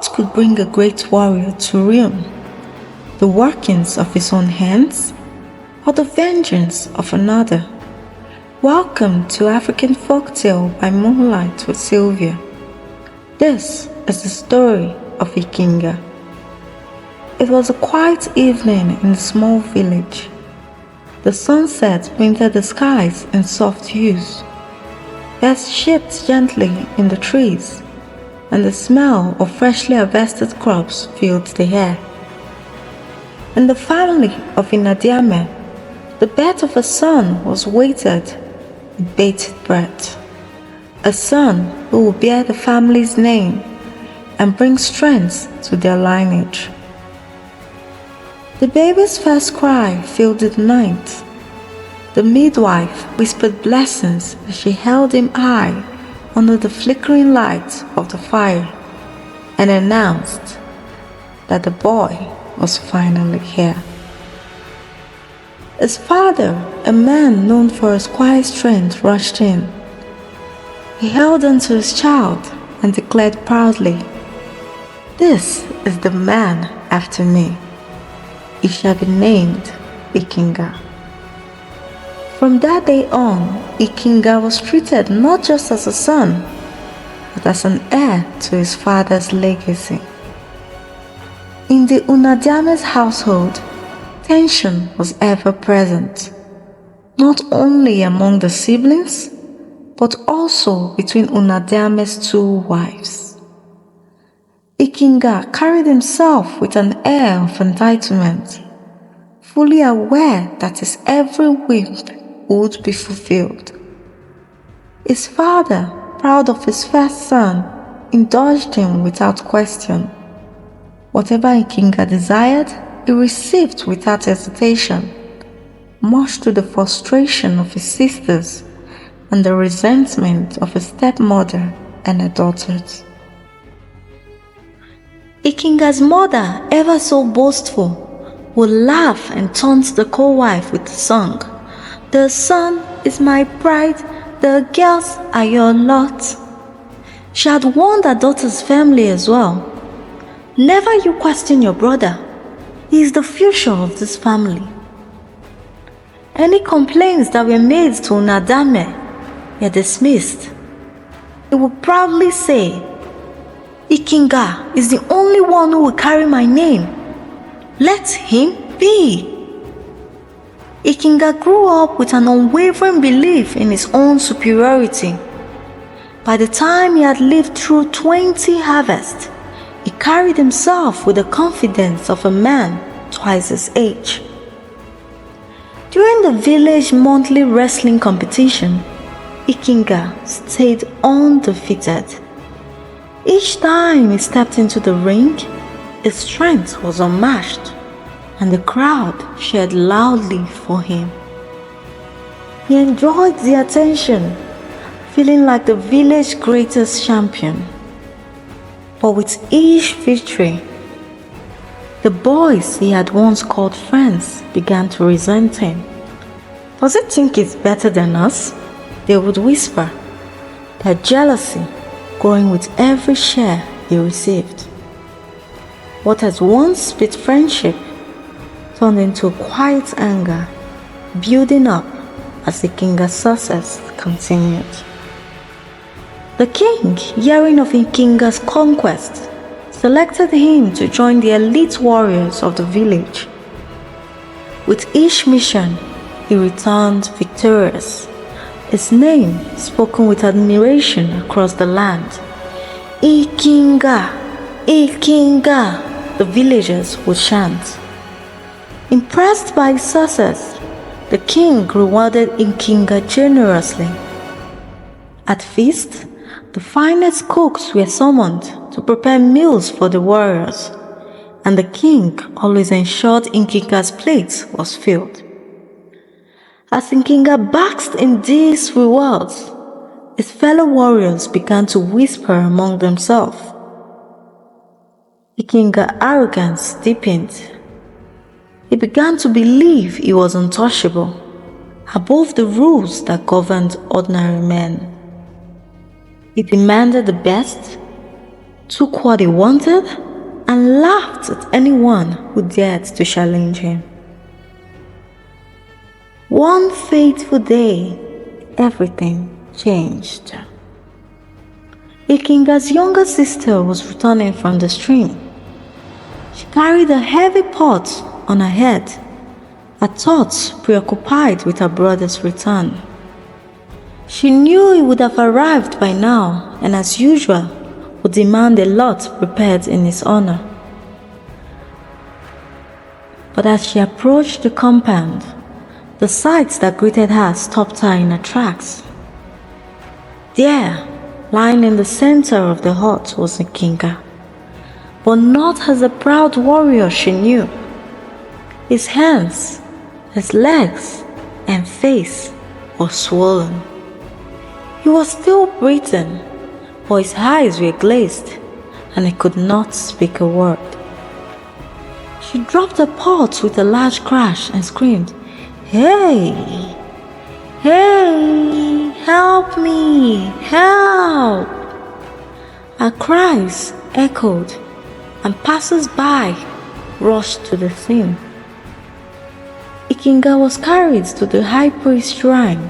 What could bring a great warrior to ruin? The workings of his own hands, or the vengeance of another? Welcome to African Folktale by Moonlight with Sylvia. This is the story of Nkinga. It was a quiet evening in a small village. The sunset painted the skies in soft hues. Birds chirped gently in the trees, and the smell of freshly harvested crops filled the air. In the family of Nkinga, the birth of a son was waited with bated breath. A son who will bear the family's name and bring strength to their lineage. The baby's first cry filled the night. The midwife whispered blessings as she held him high under the flickering light of the fire and announced that the boy was finally here. His father, a man known for his quiet strength, rushed in. He held onto his child and declared proudly, "This is the man after me. He shall be named Nkinga." From that day on, Nkinga was treated not just as a son, but as an heir to his father's legacy. In the Nkinga's household, tension was ever present, not only among the siblings, but also between Nkinga's two wives. Nkinga carried himself with an air of entitlement, fully aware that his every whim would be fulfilled. His father, proud of his first son, indulged him without question. Whatever Nkinga desired, he received without hesitation, much to the frustration of his sisters and the resentment of his stepmother and her daughters. Nkinga's mother, ever so boastful, would laugh and taunt the co-wife with the song, "The son is my pride, the girls are your lot." She had warned her daughter's family as well. "Never you question your brother. He is the future of this family." Any complaints that were made to Nkinga were dismissed. He would proudly say, "Nkinga is the only one who will carry my name. Let him be." Nkinga grew up with an unwavering belief in his own superiority. By the time he had lived through 20 harvests, he carried himself with the confidence of a man twice his age. During the village monthly wrestling competition, Nkinga stayed undefeated. Each time he stepped into the ring, his strength was unmatched, and the crowd cheered loudly for him. He enjoyed the attention, feeling like the village's greatest champion. But with each victory, the boys he had once called friends began to resent him. "Does he think he's better than us?" they would whisper, their jealousy growing with every share he received. What had once been friendship turned into quiet anger, building up as Nkinga's success continued. The king, hearing of Nkinga's conquest, selected him to join the elite warriors of the village. With each mission, he returned victorious, his name spoken with admiration across the land. "Nkinga! Nkinga!" the villagers would chant. Impressed by his success, the king rewarded Nkinga generously. At feast, the finest cooks were summoned to prepare meals for the warriors, and the king always ensured Nkinga's plate was filled. As Nkinga basked in these rewards, his fellow warriors began to whisper among themselves. Nkinga's arrogance deepened. He began to believe he was untouchable, above the rules that governed ordinary men. He demanded the best, took what he wanted, and laughed at anyone who dared to challenge him. One fateful day, everything changed. Nkinga's younger sister was returning from the stream. She carried a heavy pot on her head, her thoughts preoccupied with her brother's return. She knew he would have arrived by now and, as usual, would demand a lot prepared in his honor. But as she approached the compound, the sight that greeted her stopped her in her tracks. There, lying in the center of the hut, was Nkinga, but not as a proud warrior she knew. His hands, his legs, and face were swollen. He was still breathing, but his eyes were glazed, and he could not speak a word. She dropped the pot with a large crash and screamed, "Hey! Hey! Help me! Help!" Her cries echoed, and passers-by rushed to the scene. Nkinga was carried to the high priest's shrine,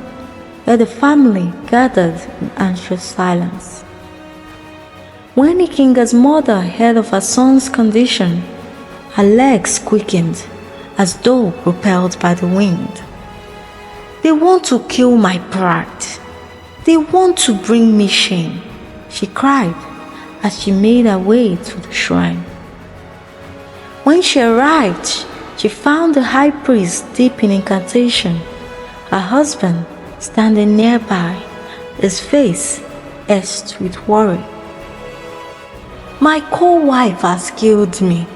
where the family gathered in anxious silence. When Nkinga's mother heard of her son's condition, her legs quickened as though propelled by the wind. "They want to kill my pride. They want to bring me shame," she cried as she made her way to the shrine. When she arrived, she found the high priest deep in incantation, her husband standing nearby, his face etched with worry. "My co-wife has killed me,"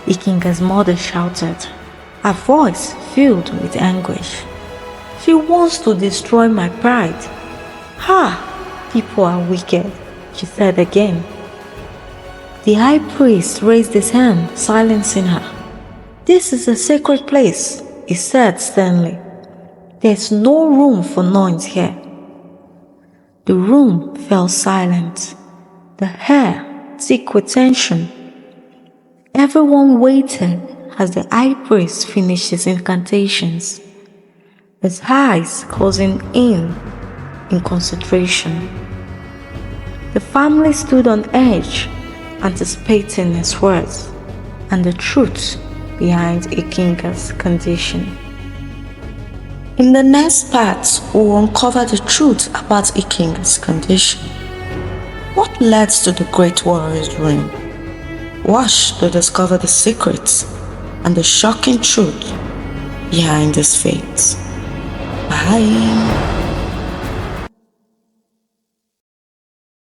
Nkinga's mother shouted, her voice filled with anguish. "She wants to destroy my pride." "Ha! People are wicked," she said again. The high priest raised his hand, silencing her. "This is a sacred place," he said sternly. "There's no room for noise here." The room fell silent, the air thick with tension. Everyone waited as the high priest finished his incantations, his eyes closing in concentration. The family stood on edge, anticipating his words and the truth behind Nkinga's condition. In the next part, we will uncover the truth about Nkinga's condition. What led to the great warrior's dream? Watch to discover the secrets and the shocking truth behind his fate. Bye.